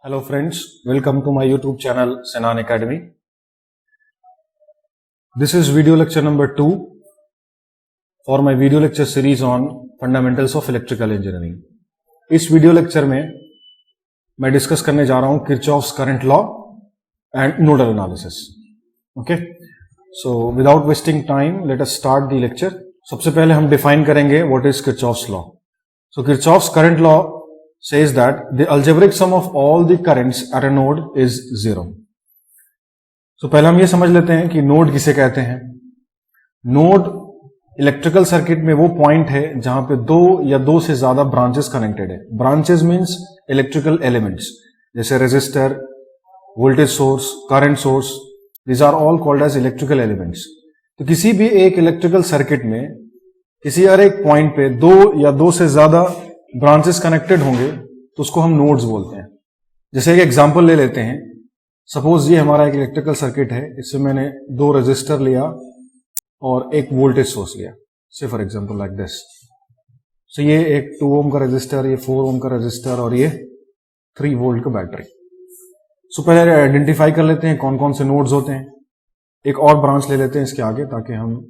Hello friends, welcome to my YouTube channel Senan Academy. This is video lecture number 2 for my video lecture series on fundamentals of electrical engineering. इस video lecture में मैं discuss करने जा रहा हूं Kirchhoff's current law and nodal analysis. Okay, so without wasting time let us start the lecture. सबसे पहले हम डिफाइन करेंगे what is Kirchhoff's law. So Kirchhoff's current law says that the algebraic sum of all the currents at a node is 0. So पहले हम ये समझ लेते हैं कि नोड किसे कहते हैं. नोड इलेक्ट्रिकल सर्किट में वो पॉइंट है जहां पे दो या दो से ज्यादा ब्रांचेस कनेक्टेड है. ब्रांचेस मींस इलेक्ट्रिकल एलिमेंट्स जैसे resistor, voltage source, current source, these are all called as electrical elements. तो किसी भी एक इलेक्ट्रिकल सर्किट में किसी हर एक पॉइंट पे दो या दो से ज्यादा ब्रांचेस कनेक्टेड होंगे तो उसको हम नोड्स बोलते हैं. जैसे एक एग्जांपल ले लेते हैं. सपोज ये हमारा एक इलेक्ट्रिकल सर्किट है. इसमें मैंने दो रेजिस्टर लिया और एक वोल्टेज सोर्स लिया. से फॉर एग्जांपल लाइक दिस. सो ये एक 2 ओम का रेजिस्टर, ये 4 ओम का रेजिस्टर और ये 3 वोल्ट का बैटरी. सो पहले आइडेंटिफाई कर लेते हैं कौन कौन से नोड्स होते हैं. एक और ब्रांच ले लेते हैं इसके आगे ताकि हम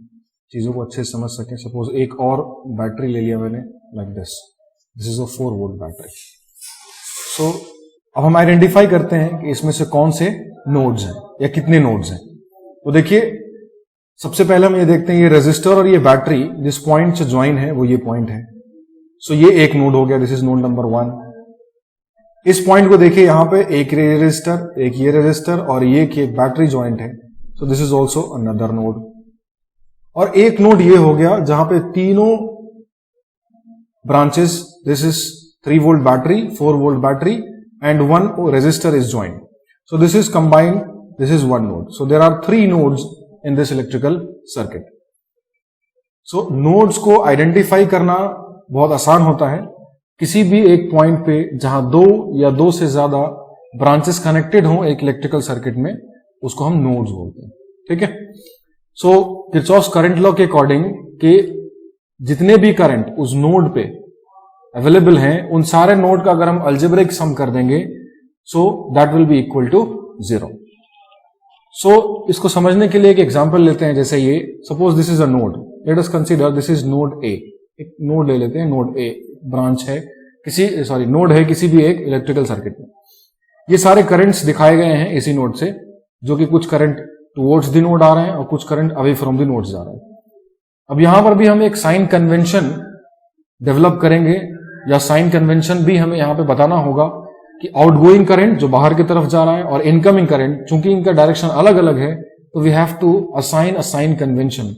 चीजों को अच्छे से समझ सकें. सपोज एक और बैटरी ले लिया मैंने like this. This is a 4 volt battery. सो अब हम आइडेंटिफाई करते हैं कि इसमें से कौन से नोड्स हैं या कितने नोड्स हैं. तो देखिए सबसे पहले हम ये देखते हैं ये रेजिस्टर और ये बैटरी जिस पॉइंट से ज्वाइन है वो ये पॉइंट है. सो ये एक नोड हो गया. This is node number 1. इस पॉइंट को देखिए यहां पे एक रेजिस्टर, एक ये रेजिस्टर और ये की एक बैटरी ज्वाइंट है. So this is also another node. और एक नोड ये हो गया जहां पे तीनों branches, this is 3 volt battery, 4 volt battery and 1 resistor is joined. So this is combined, this is one node. So there are 3 nodes in this electrical circuit. So nodes को identify करना बहुत आसान होता है. किसी भी एक पॉइंट पे जहां दो या दो से ज्यादा ब्रांचेस कनेक्टेड हों एक इलेक्ट्रिकल सर्किट में उसको हम नोड्स बोलते हैं. ठीक है. सो किरचॉफ्स करंट लॉ के अकॉर्डिंग कि जितने भी करंट उस नोड पे अवेलेबल हैं उन सारे नोड का अगर हम अलजेब्रिक सम कर देंगे so that will be equal to 0. सो इसको समझने के लिए एक एग्जांपल लेते हैं. जैसे ये suppose this is a node. Late us consider this is node A. एक नोड ले लेते हैं. नोड ए ब्रांच है नोड है किसी भी एक इलेक्ट्रिकल सर्किट में. ये सारे करंट्स दिखाए गए हैं इसी नोड से, जो कि कुछ करंट टुवर्ड्स द नोड आ रहे हैं और कुछ current away from the node जा रहे हैं. अब यहां पर भी हम एक साइन कन्वेंशन डेवलप करेंगे या साइन कन्वेंशन भी हमें यहां पे बताना होगा कि आउटगोइंग करंट जो बाहर की तरफ जा रहा है और इनकमिंग करंट चूंकि इनका डायरेक्शन अलग अलग है तो we have to assign a sign convention.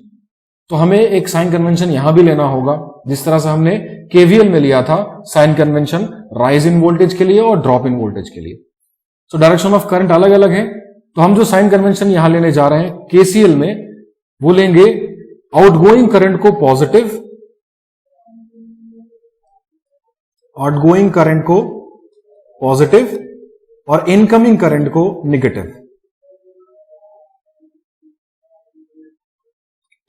तो हमें एक साइन कन्वेंशन यहां भी लेना होगा जिस तरह से हमने केवीएल में लिया था sign convention rise in voltage के लिए और ड्रॉप इन वोल्टेज के लिए. सो डायरेक्शन ऑफ करंट अलग अलग है. तो हम जो साइन कन्वेंशन यहां लेने जा रहे हैं केसीएल में वो लेंगे आउटगोइंग करंट को पॉजिटिव, आउटगोइंग करंट को पॉजिटिव और इनकमिंग करंट को नेगेटिव.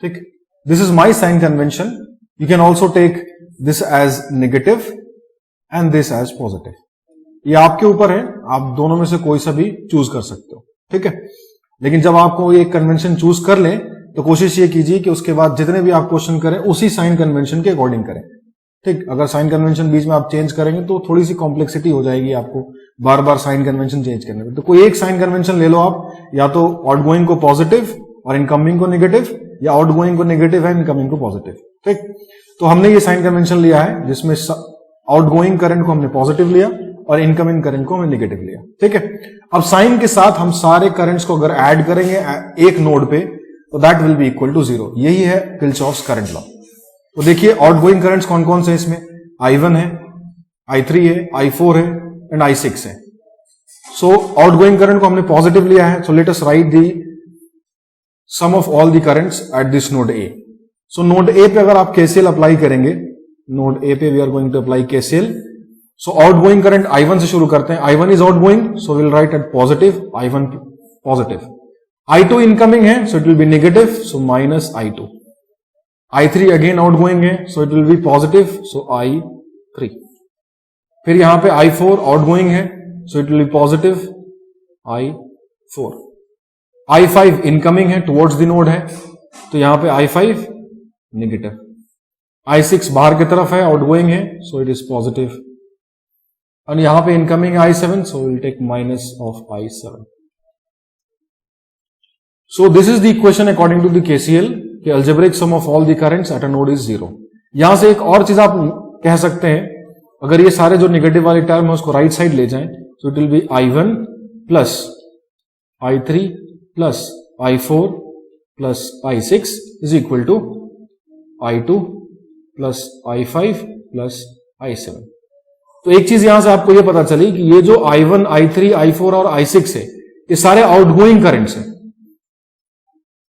ठीक. This is my sign convention. You can also take this as negative and this as positive. ये आपके ऊपर है, आप दोनों में से कोई सा भी चूज कर सकते हो. ठीक है. लेकिन जब आपको ये कन्वेंशन चूज कर लें तो कोशिश ये कीजिए कि उसके बाद जितने भी आप क्वेश्चन करें उसी साइन कन्वेंशन के अकॉर्डिंग करें. ठीक. अगर साइन कन्वेंशन बीच में आप चेंज करेंगे तो थोड़ी सी कॉम्प्लेक्सिटी हो जाएगी आपको बार बार साइन कन्वेंशन चेंज करने में. तो कोई एक साइन कन्वेंशन ले लो आप, या तो आउटगोइंग को पॉजिटिव और इनकमिंग को नेगेटिव, या आउटगोइंग को नेगेटिव है इनकमिंग को पॉजिटिव. ठीक. तो हमने ये साइन कन्वेंशन लिया है जिसमें आउटगोइंग करंट को हमने पॉजिटिव लिया और इनकमिंग करंट को हमने नेगेटिव लिया. ठीक है. अब साइन के साथ हम सारे करंट्स को अगर ऐड करेंगे एक नोड पे तो that will be equal to 0. यही है किरचॉफ्स करंट लॉ. तो देखिए आउटगोइंग करंट्स कौन कौन से हैं इसमें. I1 है, I3 है, I4 है एंड I6 है. सो आउटगोइंग करंट को हमने पॉजिटिव लिया है. So let us write the sum of all the currents at this node A. So node A पे अगर आप केसीएल अप्लाई करेंगे, नोड ए पे we are going to apply KCL. So outgoing current I1 से शुरू करते हैं. I1 is outgoing, so will write at positive, I1 positive. I2 incoming है, so it will be negative, so minus I2. I3 again outgoing है, so it will B positive, so I3. फिर यहां पे I4 outgoing है, so it will B positive I4। I5 incoming है, towards the node है, तो यहां पे I5 नेगेटिव। I6 बाहर की तरफ है, आउटगोइंग है, सो इट इज पॉजिटिव। और यहां पे incoming I7, so will take minus of I7। So this is the equation according to the KCL कि algebraic sum of all the currents at a node is 0। यहां से एक और चीज आप कह सकते हैं, अगर ये सारे जो नेगेटिव वाले टर्म है उसको राइट साइड ले जाएं, so it will be I1 plus I3 plus I4 plus I6 is equal to I2 plus I5 plus I7। तो एक चीज यहां से आपको यह पता चली कि ये जो I1, I3, I4 और I6 है, ये सारे आउटगोइंग करंट्स हैं,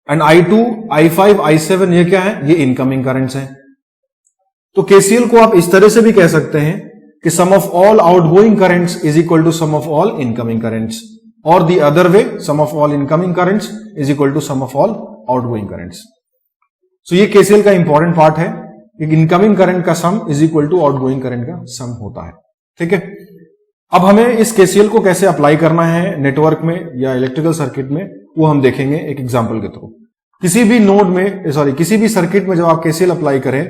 एंड I2, I5, I7 ये क्या है, ये इनकमिंग करंट्स हैं। तो KCL को आप इस तरह से भी कह सकते हैं कि sum of all outgoing currents is equal to sum of all incoming currents, और the other way sum of all incoming currents is equal to sum of all outgoing currents. So ये KCL का important part है कि incoming current का sum is equal to outgoing current का sum होता है। ठीक है, अब हमें इस KCL को कैसे अप्लाई करना है नेटवर्क में या इलेक्ट्रिकल सर्किट में, वो हम देखेंगे एक एग्जांपल के थ्रू। किसी भी नोड में, किसी भी सर्किट में जब आप KCL अप्लाई करें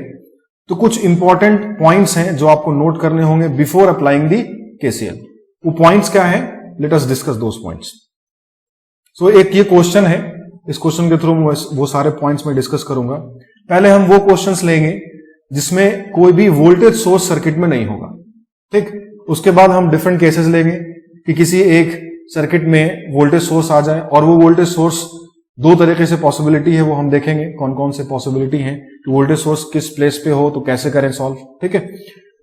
तो कुछ इंपॉर्टेंट पॉइंट्स हैं जो आपको नोट करने होंगे बिफोर अप्लाइंग दी KCL। वो पॉइंट्स क्या है, let us discuss those points. So एक ये क्वेश्चन है, इस क्वेश्चन के थ्रू वो सारे पॉइंट्स में डिस्कस करूंगा। पहले हम वो क्वेश्चंस लेंगे जिसमें कोई भी वोल्टेज सोर्स सर्किट में नहीं होगा। ठीक, उसके बाद हम डिफरेंट केसेस लेंगे कि किसी एक सर्किट में वोल्टेज सोर्स आ जाए, और वो वोल्टेज सोर्स दो तरीके से पॉसिबिलिटी है, वो हम देखेंगे कौन कौन से पॉसिबिलिटी है कि वोल्टेज सोर्स किस प्लेस पे हो तो कैसे करें सॉल्व। ठीक है,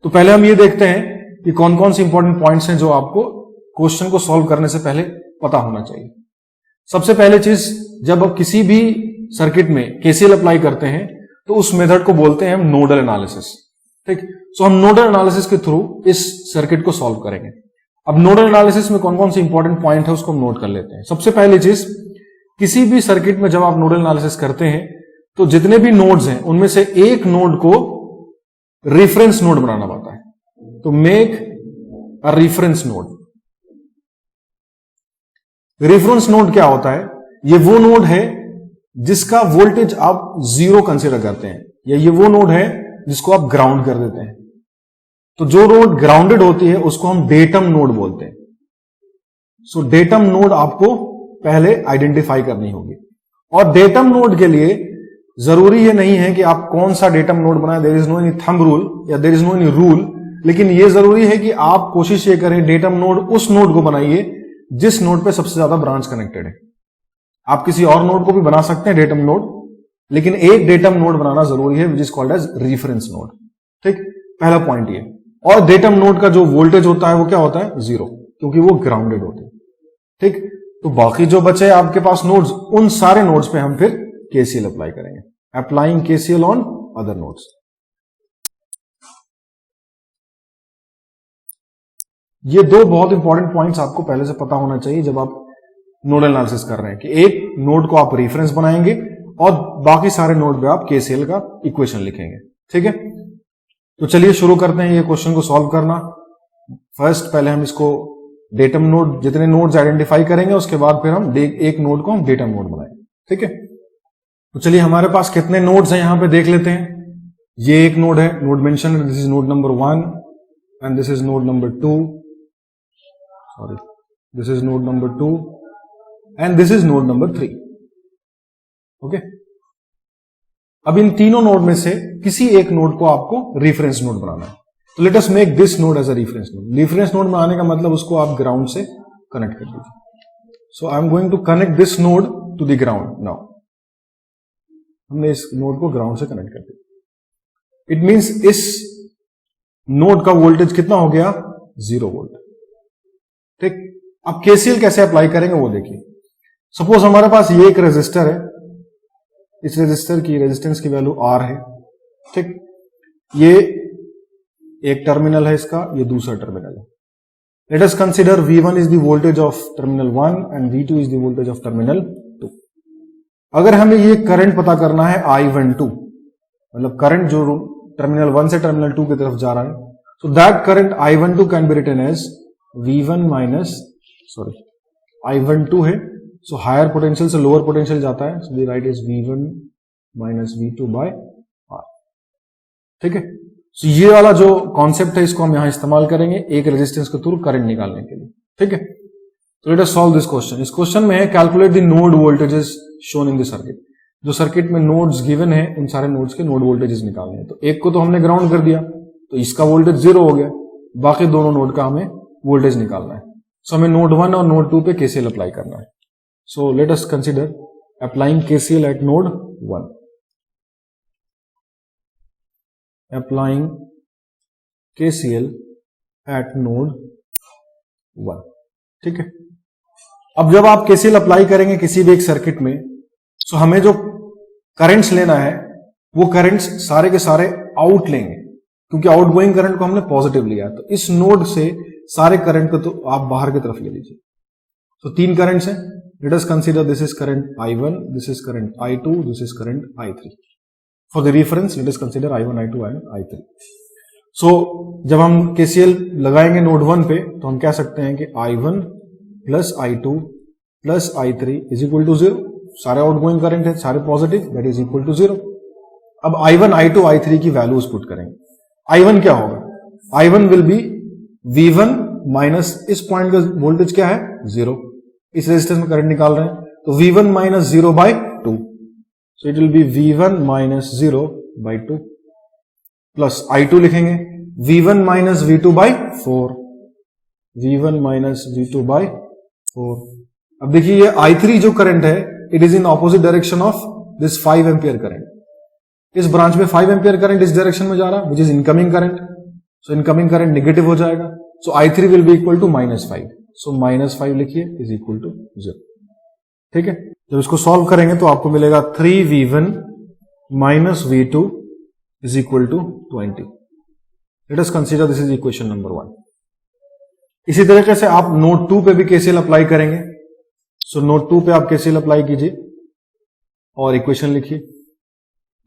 तो पहले हम ये देखते हैं कि कौन कौन सी इंपॉर्टेंट पॉइंट्स हैं जो आपको क्वेश्चन को सॉल्व करने से पहले पता होना चाहिए। सबसे पहले चीज, जब आप किसी भी सर्किट में KCL अप्लाई करते हैं तो उस मेथड को बोलते हैं हम नोडल एनालिसिस। ठीक, सो हम नोडल एनालिसिस के थ्रू इस सर्किट को सॉल्व करेंगे। अब नोडल एनालिसिस में कौन कौन से इंपॉर्टेंट पॉइंट है उसको हम नोट कर लेते हैं। सबसे पहली चीज, किसी भी सर्किट में जब आप नोडल एनालिसिस करते हैं तो जितने भी नोड्स हैं उनमें से एक नोड को रेफरेंस नोड बनाना पड़ता है। तो make a reference node. Reference node क्या होता है, ये वो नोड है जिसका वोल्टेज आप 0 कंसीडर करते हैं, या ये वो नोड है जिसको आप ग्राउंड कर देते हैं। तो जो नोड ग्राउंडेड होती है उसको हम डेटम नोड बोलते हैं। सो डेटम नोड आपको पहले आइडेंटिफाई करनी होगी, और डेटम नोड के लिए जरूरी ये नहीं है कि आप कौन सा डेटम नोड बनाए, there is no any thumb rule या there is no any rule, लेकिन ये जरूरी है कि आप कोशिश ये करें डेटम नोड उस नोड को बनाइए जिस नोड पे सबसे ज्यादा ब्रांच कनेक्टेड है। आप किसी और नोड को भी बना सकते हैं डेटम नोड, लेकिन एक डेटम नोड बनाना जरूरी है which is called as reference node. ठीक, पहला पॉइंट ये। और डेटम नोड का जो वोल्टेज होता है वो क्या होता है, 0, क्योंकि वो ग्राउंडेड होते हैं। ठीक, तो बाकी जो बचे आपके पास नोड्स, उन सारे नोड्स पे हम फिर KCL अप्लाई करेंगे, applying KCL on other nodes. ये दो बहुत इंपॉर्टेंट पॉइंट्स आपको पहले से पता होना चाहिए जब आप नोडल एनालिसिस कर रहे हैं, कि एक नोड को आप रेफरेंस बनाएंगे और बाकी सारे नोड पे आप KCL का इक्वेशन लिखेंगे। ठीक है, तो चलिए शुरू करते हैं ये क्वेश्चन को सॉल्व करना। फर्स्ट पहले हम इसको डेटम नोड, जितने नोड्स आइडेंटिफाई करेंगे उसके बाद फिर हम एक नोड को हम डेटम नोड बनाएंगे। ठीक है, तो चलिए हमारे पास कितने नोड्स हैं यहां पे देख लेते हैं। ये एक नोड है, node mention, this is node number 1 and this is node number 2, sorry this is node number 2 and this is node number 3। Okay, अब इन तीनों नोड में से किसी एक नोड को आपको रेफरेंस नोड बनाना है। तो let us make this node as a reference node. Reference node बनाने का मतलब उसको आप ग्राउंड से कनेक्ट कर दीजिए। So I am going to connect this node to the ground. Now हमने इस नोड को ग्राउंड से कनेक्ट कर दिया। इट मींस इस नोड का वोल्टेज कितना हो गया, 0 वोल्ट। ठीक, अब KCL कैसे अप्लाई करेंगे वो देखिए। सपोज हमारे पास ये एक रेजिस्टर है, इस रेजिस्टर की रेजिस्टेंस की वैल्यू R है। ठीक, ये एक टर्मिनल है इसका, ये दूसरा टर्मिनल है। Let us consider V1 is the voltage of terminal 1 and V2 is the voltage of terminal 2। अगर हमें ये करंट पता करना है I12, मतलब करंट जो टर्मिनल 1 से टर्मिनल 2 की तरफ जा रहा है, so that current I12 can be written as V1 minus sorry I12 है, सो हायर पोटेंशियल से लोअर पोटेंशियल जाता है, so the right is V1 minus V2 by R। ठीक है, सो ये वाला जो कॉन्सेप्ट है इसको हम यहां इस्तेमाल करेंगे एक रेजिस्टेंस के थ्रू करंट निकालने के लिए। ठीक है, तो let us solve this question. इस क्वेश्चन में है calculate the node voltages shown in the circuit. जो सर्किट में नोड्स गिवन है उन सारे नोड्स के नोड वोल्टेजेस निकालने हैं। तो एक को तो हमने ग्राउंड कर दिया तो इसका वोल्टेज 0 हो गया, बाकी दोनों नोड का हमें वोल्टेज निकालना है। सो हमें नोड 1 और नोड 2 पे केसीएल अप्लाई करना है। So let us consider applying KCL at node 1। Applying KCL at node 1। ठीक है, अब जब आप केसीएल अप्लाई करेंगे किसी भी एक सर्किट में, सो हमें जो करंट्स लेना है वो करंट्स सारे के सारे आउट लेंगे, क्योंकि आउटगोइंग करंट को हमने पॉजिटिव लिया। तो इस नोड से सारे करंट को तो आप बाहर की तरफ ले लीजिए। तो 3 करंट्स हैं, late us consider this is current I1, this is current I2, this is current I3। For the reference late us consider I1, I2 and I3। सो जब हम केसीएल लगाएंगे नोड 1 पे तो हम कह सकते हैं कि I1 plus I2 plus I3 is equal to 0। सारे आउटगोइंग करंट है, सारे positive, that is equal to 0। अब I1, I2, I3 की वैल्यूज पुट करेंगे। I1 क्या होगा? I1 will be V1 minus इस पॉइंट का वोल्टेज क्या है 0, इस रेजिस्टेंस में करंट निकाल रहे हैं, तो V1 minus 0 by 2, so it will B V1 minus 0 by 2 plus I2 लिखेंगे V1 minus V2 by 4, V1 minus V2 by 4। अब देखिए ये I3 जो करंट है it is in opposite direction of this 5 ampere current. इस branch में 5 ampere current इस direction में जा रहा है which is incoming current, so incoming current negative हो जाएगा, so I3 will be equal to -5, so -5 लिखिए इज इक्वल टू 0। ठीक है, जब इसको सॉल्व करेंगे तो आपको मिलेगा 3V1 minus V2 is equal to 20। Let us consider this is equation number 1। इसी तरीके से आप नोड 2 पे भी केसीएल अप्लाई करेंगे। सो नोड 2 पे आप केसीएल अप्लाई कीजिए और इक्वेशन लिखिए।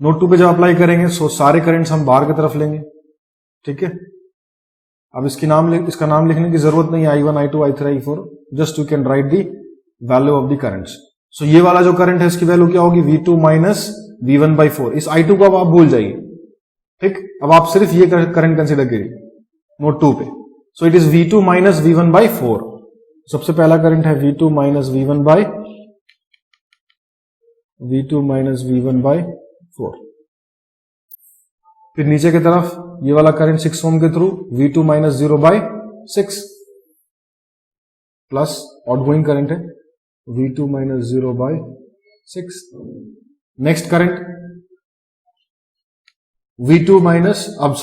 नोड 2 पे जब अप्लाई करेंगे सो सारे करंट्स हम बाहर की तरफ लेंगे। ठीक है, अब इसका नाम लिखने की जरूरत नहीं है, I1, I2, I3, I4, just you can write the value of the currents. So ये वाला जो करंट है इसकी वैल्यू क्या होगी V2 माइनस V1 बाई 4। इस I2 को अब आप भूल जाइए। ठीक, अब आप सिर्फ ये करंट कंसीडर करिए नोड 2 पे। सो it is V2 minus V1 by 4। सबसे पहला करंट है V2 माइनस V1 बाई 4। फिर नीचे की तरफ ये वाला करंट 6 ओम के through V2 minus 0 by 6 plus outgoing current है V2 minus 0 by 6। Next current V2 minus, अब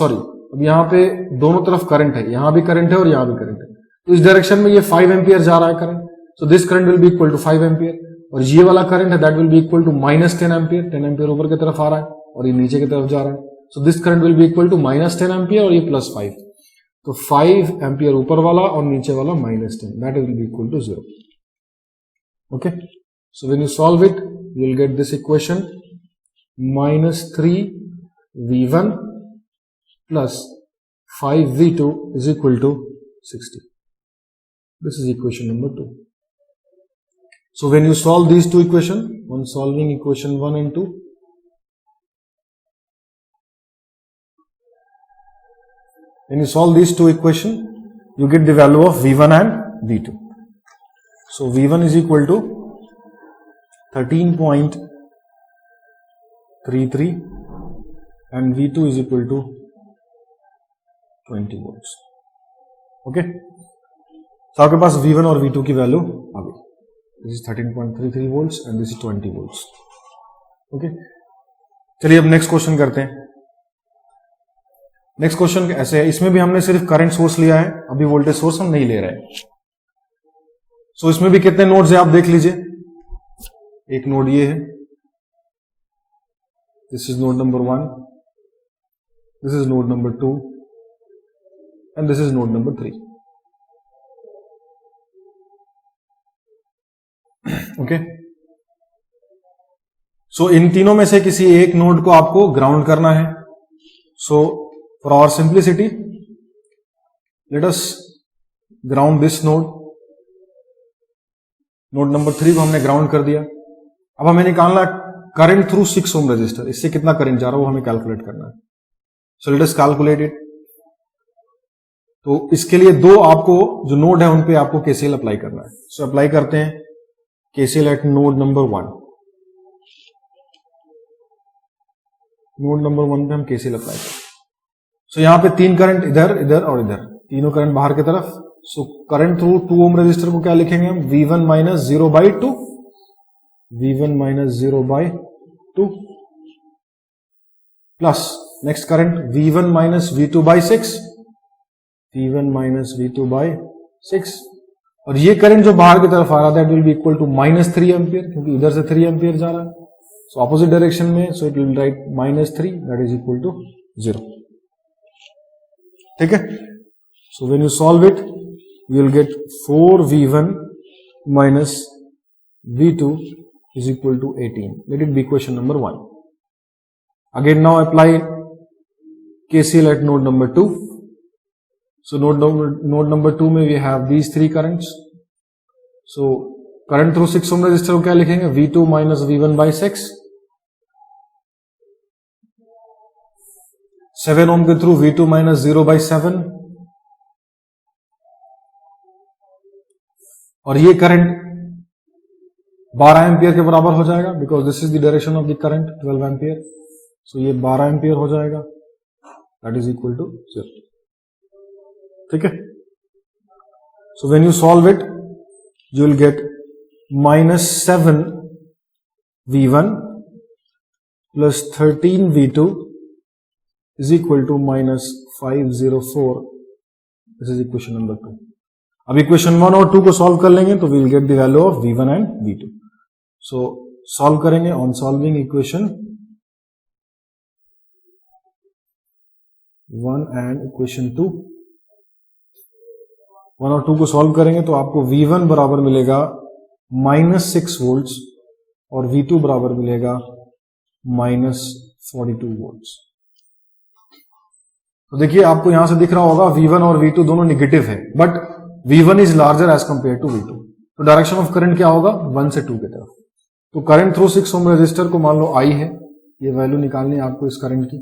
यहां पे दोनों तरफ करंट है, यहां भी करंट है और यहां भी करंट है, तो इस डायरेक्शन में ये 5 एम्पियर जा रहा है current, so this current will be equal to 5 ampere. और ये वाला करंट है that will be equal to minus 10 ampere. 10 ampere ऊपर की तरफ आ रहा है और ये नीचे की तरफ जा रहा है, so this current will be equal to minus 10 ampere और ये प्लस 5, तो 5 एम्पियर ऊपर वाला और नीचे वाला minus 10, that will be equal to 0। Okay, so when you solve it you will get this equation minus 3V1 plus 5V2 is equal to 60. This is equation number 2. So when you solve these two equations, when solving equation 1 and 2, when you solve these two equations, you get the value of V1 and V2. So V1 is equal to 13.33 and V2 is equal to 20 volts. Okay, तो आपके पास V1 और V2 की value आ गई। This is 13.33 volts and this is 20 volts. Okay, चलिए अब next question करते हैं। Next question ऐसे है, इसमें भी हमने सिर्फ करंट सोर्स लिया है, अभी वोल्टेज सोर्स हम नहीं ले रहे हैं। सो इसमें भी कितने नोड्स है आप देख लीजिए। एक नोड ये है, this is node number 1, this is node number 2 and this is node number 3. Okay, so इन तीनों में से किसी एक नोड को आपको ग्राउंड करना है। So for our simplicity let us ground this node, node number 3 को हमने ग्राउंड कर दिया। अब हमें निकालना करंट थ्रू 6 ओम रजिस्टर, इससे कितना करंट जा रहा है वो हमें कैलकुलेट करना है। So let us calculate it. तो इसके लिए दो आपको जो नोड है उन पे आपको केसीएल अप्लाई करना है। सो अप्लाई करते हैं KCL at node number 1। Node number 1 पे हम केसीएल अप्लाई करते हैं। सो यहां पे 3 करंट, इधर इधर और इधर, तीनों करंट बाहर की तरफ। सो करंट थ्रू 2 ओम रजिस्टर को क्या लिखेंगे हम, V1 minus 0/2, V1 minus 0/2 plus next current V1 minus V2/6, V1 minus V2/6, और ये करंट जो बाहर की तरफ आ रहा है that will be equal to -3 ampere, क्योंकि इधर से 3 एम्पियर जा रहा है। सो ऑपोजिट डायरेक्शन में, so it will write -3 that is equal to 0। ठीक है। So when you solve it you will get 4V1 minus V2 is equal to 18. Let it be equation number 1. Again now apply KCL at node number 2. So node number 2 में we have these 3 currents. So current through 6 ohm resistor को क्या लिखेंगे, V2 minus V1/6, 7 ohm के through V2 minus 0/7, और ये current 12 ampere के बराबर हो जाएगा, because this is the direction of the current 12 ampere. So ये 12 एम्पियर हो जाएगा, दैट इज इक्वल टू 0। ठीक है। So when you solve it you will get -7V1 plus 13V2 is equal to -504। This is equation number 2। अब equation 1 और 2 को solve कर लेंगे तो we will get the value of V1 and V2। So solve करेंगे on solving equation 1 and equation 2। 1 और 2 को solve करेंगे तो आपको V1 बराबर मिलेगा -6 वोल्ट्स और V2 बराबर मिलेगा -42 वोल्ट्स। तो देखिए आपको यहां से दिख रहा होगा V1 और V2 दोनों निगेटिव है, but V1 is larger as compare to V2। तो डायरेक्शन ऑफ करंट क्या होगा, 1 से 2 की तरफ। तो करंट थ्रू 6 ओम रेजिस्टर को मान लो I है, ये वैल्यू निकालनी है आपको इस करंट की।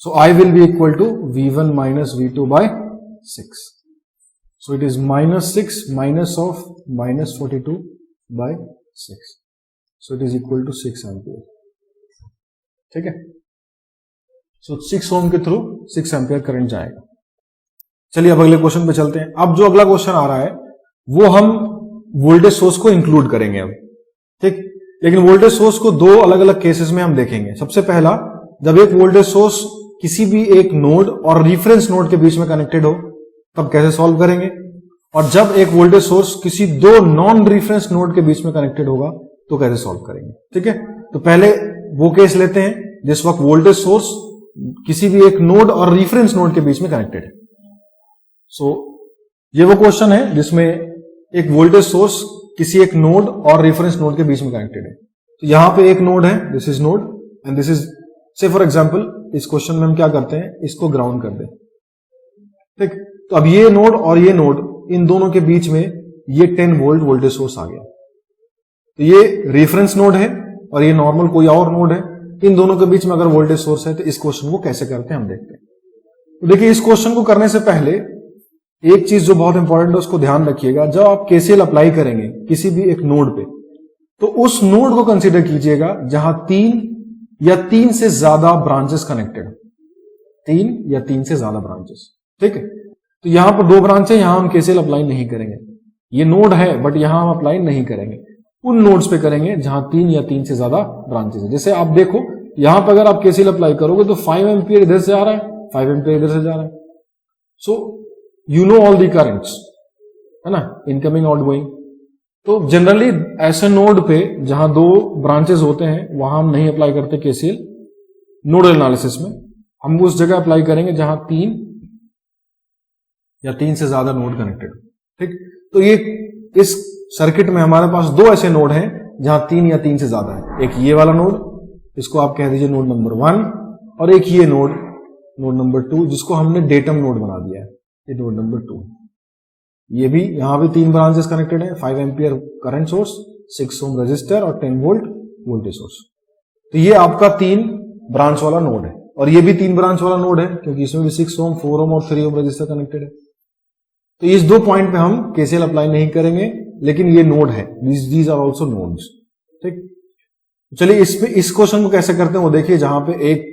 So I will be equal to V1 minus V2/6। So it is -6 minus of -42/6। So it is equal to 6 ampere. ठीक है। सो 6 ओम के थ्रू 6 एम्पियर करंट जाएगा। चलिए अब अगले क्वेश्चन पे चलते हैं। अब जो अगला क्वेश्चन आ रहा है वो हम वोल्टेज सोर्स को इंक्लूड करेंगे अब। ठीक, लेकिन वोल्टेज सोर्स को दो अलग अलग केसेस में हम देखेंगे। सबसे पहला, जब एक वोल्टेज सोर्स किसी भी एक नोड और रेफरेंस नोड के बीच में कनेक्टेड हो तब कैसे सॉल्व करेंगे, और जब एक वोल्टेज सोर्स किसी दो नॉन रेफरेंस नोड के बीच में कनेक्टेड होगा तो कैसे सॉल्व करेंगे। ठीक है। तो पहले वो केस लेते हैं जिस वक्त वोल्टेज सोर्स किसी भी एक नोड और रेफरेंस नोड के बीच में कनेक्टेड है। सो ये वो क्वेश्चन है जिसमें एक वोल्टेज सोर्स किसी एक नोड और रेफरेंस नोड के बीच में कनेक्टेड है। तो यहां पे एक नोड है, this is node and this is, से फॉर एग्जांपल इस क्वेश्चन में हम क्या करते हैं, इसको ग्राउंड कर दें। ठीक, तो अब ये नोड और ये नोड, इन दोनों के बीच में ये 10 वोल्ट वोल्टेज सोर्स आ गया। तो ये रेफरेंस नोड है और ये नॉर्मल कोई और नोड है। इन दोनों के बीच में अगर वोल्टेज सोर्स है तो इस क्वेश्चन को कैसे करते हैं हम देखते हैं। तो देखिए इस क्वेश्चन को करने से पहले एक चीज जो बहुत इंपॉर्टेंट है उसको ध्यान रखिएगा। जब आप केसीएल अप्लाई करेंगे किसी भी एक नोड पे तो उस नोड को कंसीडर कीजिएगा जहां 3 या 3 से ज्यादा ब्रांचेस कनेक्टेड है। 3 या 3 से ज्यादा ब्रांचेस। ठीक है। तो यहां पर 2 ब्रांच है, यहां हम केसीएल अप्लाई नहीं करेंगे। ये नोड है बट यहां हम अप्लाई नहीं करेंगे, उन नोड्स पे करेंगे जहां 3 या 3 से ज्यादा ब्रांचेस है। जैसे आप देखो यहां पर अगर आप केसीएल अप्लाई करोगे तो 5 एम्पियर इधर से आ रहा है, 5 एम्पियर इधर से जा रहा है। So you know all the currents, है ना, इनकमिंग आउटगोइंग। तो जनरली ऐसे नोड पे जहां 2 ब्रांचेस होते हैं वहां हम नहीं अप्लाई करते केसीएल नोडल एनालिसिस में। हम उस जगह अप्लाई करेंगे जहां 3 या 3 से ज्यादा नोड कनेक्टेड। ठीक, तो ये इस सर्किट में हमारे पास 2 ऐसे नोड हैं जहां 3 या 3 से ज्यादा है। एक ये वाला नोड, इसको आप कह दीजिए नोड नंबर 1, और एक ये नोड नंबर 2 जिसको हमने डेटम नोड बना दिया है, ये नोड नंबर 2। ये भी यहां भी 3 ब्रांचेस कनेक्टेड है, 5 ampere current source, 6 ohm resistor और 10 वोल्ट वोल्टेज सोर्स। तो ये आपका 3 ब्रांच वाला नोड है, और ये भी 3 ब्रांच वाला नोड है क्योंकि इसमें भी 6 ओम, 4 ओम और 3 ओम रजिस्टर कनेक्टेड है। तो इस 2 पॉइंट पे हम केसीएल अप्लाई नहीं करेंगे, लेकिन ये नोड है, दीज आर ऑल्सो नोड्स। ठीक, चलिए इस क्वेश्चन को कैसे करते हैं वो देखिए, जहां पे एक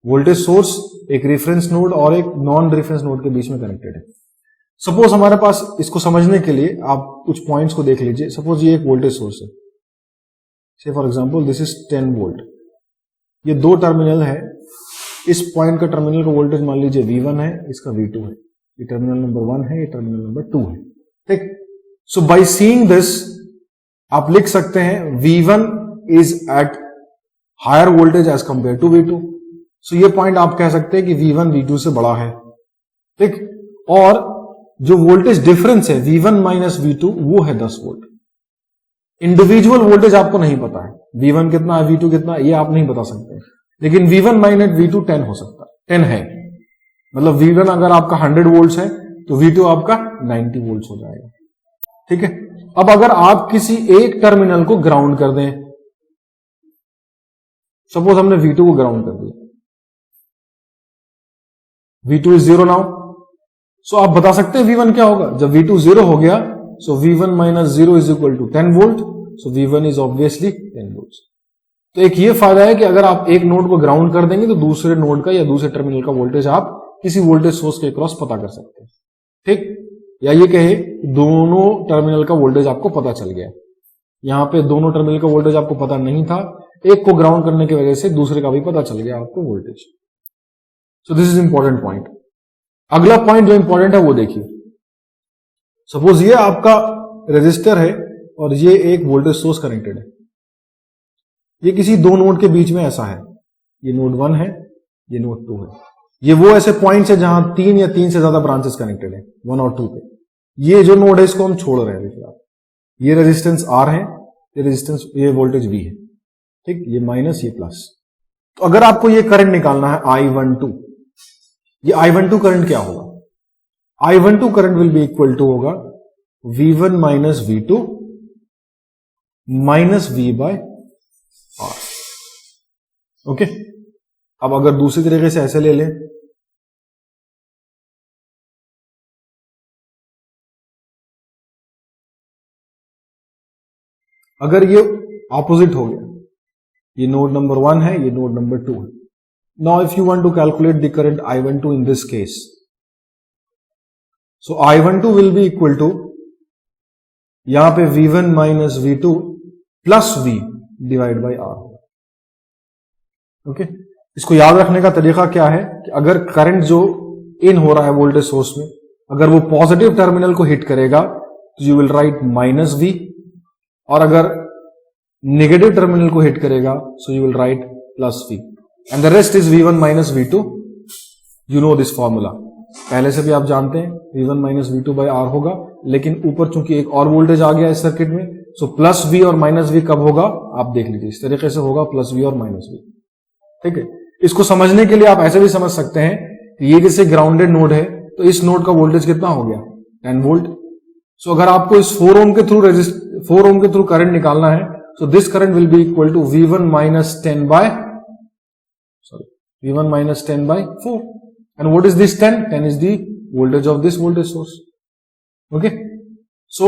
वोल्टेज सोर्स, एक रेफरेंस नोड और एक नॉन रेफरेंस नोड के बीच में कनेक्टेड है। सपोज हमारे पास, इसको समझने के लिए आप कुछ पॉइंट्स को देख लीजिए। सपोज ये एक वोल्टेज सोर्स है, से for example this is 10 volt. ये 2 टर्मिनल है, इस पॉइंट का टर्मिनल का वोल्टेज मान लीजिए V1 है, इसका V2 है। ये टर्मिनल नंबर 1 है, ये टर्मिनल नंबर 2 है। ठीक, सो बाय सीइंग दिस आप लिख सकते हैं V1 is at higher voltage as compare to V2। So ये पॉइंट आप कह सकते हैं कि V1 V2 से बड़ा है। ठीक, और जो वोल्टेज डिफरेंस है V1 माइनस V2 वो है 10 वोल्ट। इंडिविजुअल वोल्टेज आपको नहीं पता है, V1 कितना है, V2 कितना है, ये आप नहीं बता सकते, लेकिन V1 माइनस V2 10 हो सकता है, 10 है। मतलब V1 अगर आपका 100 वोल्ट है तो V2 आपका 90 वोल्ट हो जाएगा। ठीक है, अब अगर आप किसी एक टर्मिनल को ग्राउंड कर दें, सपोज हमने V2 को ग्राउंड कर दिया, V2 इज 0 नाउ। सो आप बता सकते हैं V1 क्या होगा जब V2 0 हो गया। So V1 minus 0 is equal to 10 volt. So V1 is obviously 10 volt. तो एक ये फायदा है कि अगर आप एक नोड को ग्राउंड कर देंगे तो दूसरे नोड का या दूसरे टर्मिनल का वोल्टेज आप किसी वोल्टेज सोर्स के क्रॉस पता कर सकते हैं। ठीक, या ये कहे दोनों टर्मिनल का वोल्टेज आपको पता चल गया। यहां पे दोनों टर्मिनल का वोल्टेज आपको पता नहीं था, एक को ग्राउंड करने की वजह से दूसरे का भी पता चल गया आपको voltage. So this is important point. अगला पॉइंट जो इंपॉर्टेंट है वो देखिए, सपोज ये आपका रेजिस्टर है और ये एक वोल्टेज सोर्स कनेक्टेड है। ये किसी 2 नोड के बीच में ऐसा है, ये नोड 1 है, ये नोड 2 है। ये वो ऐसे पॉइंट्स है जहां 3 या 3 से ज्यादा ब्रांचेस कनेक्टेड है 1 और 2 पे। ये जो नोड है इसको हम छोड़ रहे हैं, देखिए आप, ये रेजिस्टेंस R है, ये रेजिस्टेंस, ये वोल्टेज V है। ठीक, ये माइनस, ये प्लस। तो अगर आपको ये करंट निकालना है I12, ये I12 करंट क्या होगा? I12 current will be equal to होगा V1 minus V2 minus V by R। Okay, अब अगर दूसरी तरीके से ऐसे ले लें, अगर ये ऑपोजिट हो गया, ये नोड नंबर 1 है, ये नोड नंबर 2 है। Now if you want to calculate the current I12 in this case, so I12 will be equal to, यहां पे V1 minus V2 plus V divide by R। Okay, इसको याद रखने का तरीका क्या है कि अगर करंट जो इन हो रहा है वोल्टेज सोर्स में, अगर वो पॉजिटिव टर्मिनल को हिट करेगा तो you will write minus V, और अगर नेगेटिव टर्मिनल को हिट करेगा सो you will write plus V, and the rest is V1 minus V2। You know this formula, पहले से भी आप जानते हैं V1 minus V2 by R होगा, लेकिन ऊपर चूंकि एक और वोल्टेज आ गया इस सर्किट में, सो प्लस V और माइनस V कब होगा आप देख लीजिए, इस तरीके से होगा प्लस V और माइनस V। ठीक है, इसको समझने के लिए आप ऐसे भी समझ सकते हैं कि ये जैसे ग्राउंडेड नोड है तो इस नोड का वोल्टेज कितना हो गया 10 वोल्ट। सो अगर आपको इस 4 ओम के थ्रू करंट निकालना है, so this current will be equal to V1 minus 10 by V1 minus 10 by 4. And what is this 10? 10 is the voltage of this voltage source. Okay? So,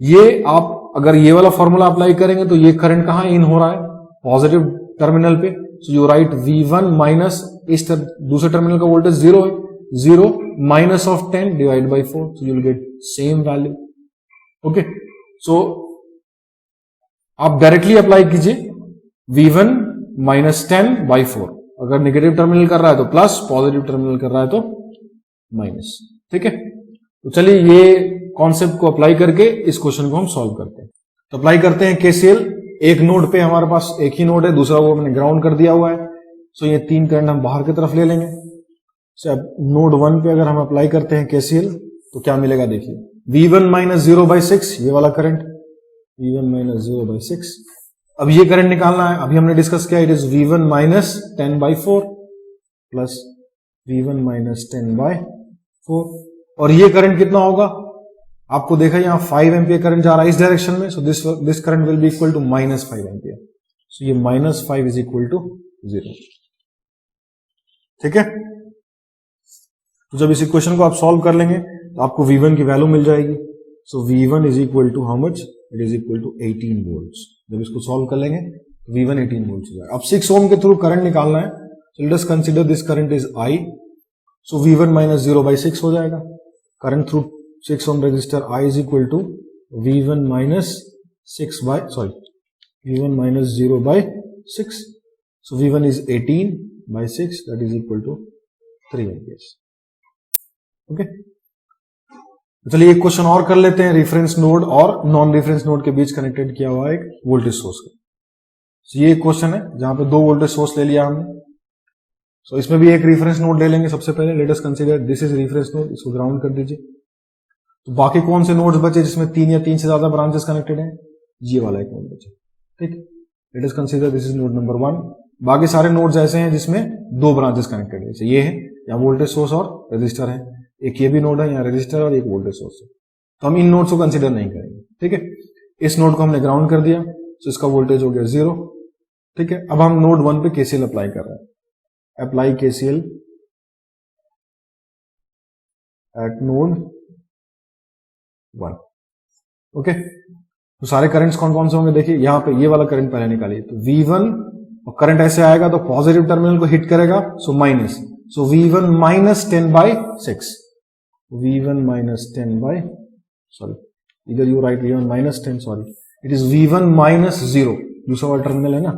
ये आप अगर ये वाला फॉर्मूला अप्लाई करेंगे तो ये करंट कहां इन हो रहा है? पॉजिटिव टर्मिनल पे। So you right V1 minus, इस दूसरे टर्मिनल का वोल्टेज 0 है, 0 minus of 10 divide by 4, so you will get same value. Okay, so आप डायरेक्टली अप्लाई कीजिए V1 माइनस 10 बाई 4। अगर नेगेटिव टर्मिनल कर रहा है तो प्लस, पॉजिटिव टर्मिनल कर रहा है तो माइनस। ठीक है, तो चलिए ये कॉन्सेप्ट को अप्लाई करके इस क्वेश्चन को हम सॉल्व करते हैं। तो अप्लाई करते हैं केसीएल। एक नोड पे हमारे पास एक ही नोड है, दूसरा वो हमने ग्राउंड कर दिया हुआ है। सो ये 3 करंट हम बाहर की तरफ ले लेंगे। अब नोड 1 पे अगर हम अप्लाई करते हैं केसीएल तो क्या मिलेगा देखिए, V1 माइनस 0 बाई 6, ये वाला करंट V1 माइनस 0 बाई 6। अब ये करंट निकालना है, अभी हमने डिस्कस किया, it is V1 minus 10 by 4 plus V1 minus 10 by 4, और ये करंट कितना होगा आपको देखा यहां 5 एम्पियर करंट जा रहा है इस डायरेक्शन में, so this current will be equal to -5 ampere, so ये -5 इज इक्वल टू 0। ठीक है, तो जब इस इक्वेशन को आप सॉल्व कर लेंगे तो आपको V1 की वैल्यू मिल जाएगी। So V1 is equal to how much, it is equal to 18 volts. जब इसको सॉल्व कर लेंगे तो V1 18 वोल्ट्स हो जाएगा। अब 6 ओम के थ्रू करंट निकालना है, so let us consider this current is I, so V1 minus 0/6 हो जाएगा। Current through 6 ohm resistor I is equal to V1 minus 0/6, so V1 is 18/6, that is equal to 3 amperes. Okay, चलिए एक question और कर लेते हैं। Reference node और non reference node के बीच कनेक्टेड किया हुआ एक वोल्टेज सोर्स का। ये एक क्वेश्चन है जहां पे 2 वोल्टेज सोर्स ले लिया हमने। सो इसमें भी एक रेफरेंस नोड ले लेंगे। सबसे पहले late us consider this is reference node, इसको ग्राउंड कर दीजिए। तो बाकी कौन से नोड्स बचे जिसमें 3 या 3 से ज्यादा ब्रांचेस कनेक्टेड हैं? ये वाला एक नोड बचा। ठीक, late us consider this is node number 1। बाकी सारे नोड्स ऐसे हैं जिसमें 2 ब्रांचेस कनेक्टेड है। ये है, यहाँ वोल्टेज सोर्स और रजिस्टर है। एक ये भी नोड है, यहाँ रजिस्टर और एक वोल्टेज सोर्स है। तो हम इन नोड्स को कंसीडर नहीं करेंगे। ठीक है, इस नोड को हमने ग्राउंड कर दिया, तो इसका वोल्टेज हो गया 0। ठीक है, अब हम नोड 1 पे केसीएल अप्लाई कर रहे हैं। Apply KCL at node 1। Okay, तो सारे करंट्स कौन कौन से होंगे? देखिए यहां पे ये वाला करंट पहले निकालिए। तो V1 और करंट ऐसे आएगा तो पॉजिटिव टर्मिनल को हिट करेगा, so minus, so V1 minus 10/6, V1 minus 10 by, sorry, either you write V1 minus 10, sorry, it is V1 minus 0, दूसरा वाला टर्मिनल है ना।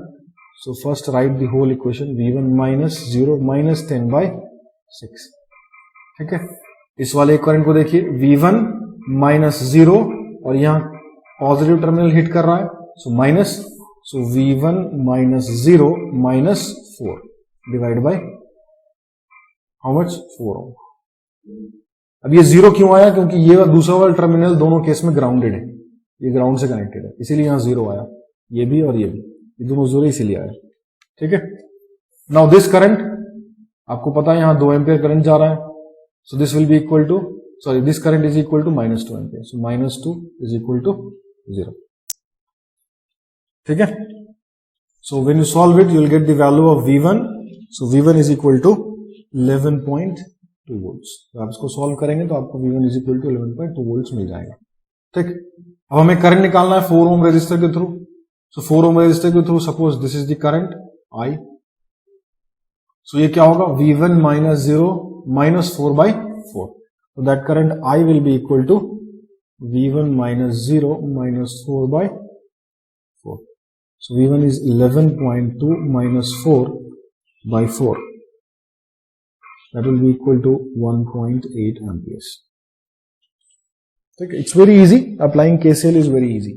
So first write the whole equation, V1 minus 0 minus 10/6। ठीक है, इस वाले करंट को देखिए, V1 minus 0 और यहाँ पॉजिटिव टर्मिनल हिट कर रहा है, so minus, so V1 minus 0 minus 4 divide by how much, 4 ओम। अब ये 0 क्यों आया? क्योंकि ये दूसरा वाला टर्मिनल दोनों केस में ग्राउंडेड है, ये ग्राउंड से कनेक्टेड है, इसीलिए यहां 0 आया। ये भी और ये भी, ये दोनों 0 इसीलिए आया। ठीक है, नाउ दिस करंट आपको पता है यहां 2 एम्पियर करंट जा रहा है, so this will be equal to, sorry, this current is equal to -2 ampere, so -2 is equal to 0। ठीक है, so when you solve it you will get the value of V1, so V1 is equal to 11.2 volts. तो आप इसको solve करेंगे तो आपको V1 is equal to 11.2 volts मिल जाएगा। ठीक, अब हमें करंट निकालना है 4 ओम रेजिस्टर के थ्रू। सो 4 ओम रेजिस्टर के through suppose this is the current I, सो ये क्या होगा? V1 minus 0 minus 4/4, so that current I will be equal to V1 minus 0 minus 4/4, so V1 is 11.2 minus 4/4, that will be equal to 1.8 amperes. ठीक है, it's very easy, applying KCL is very easy.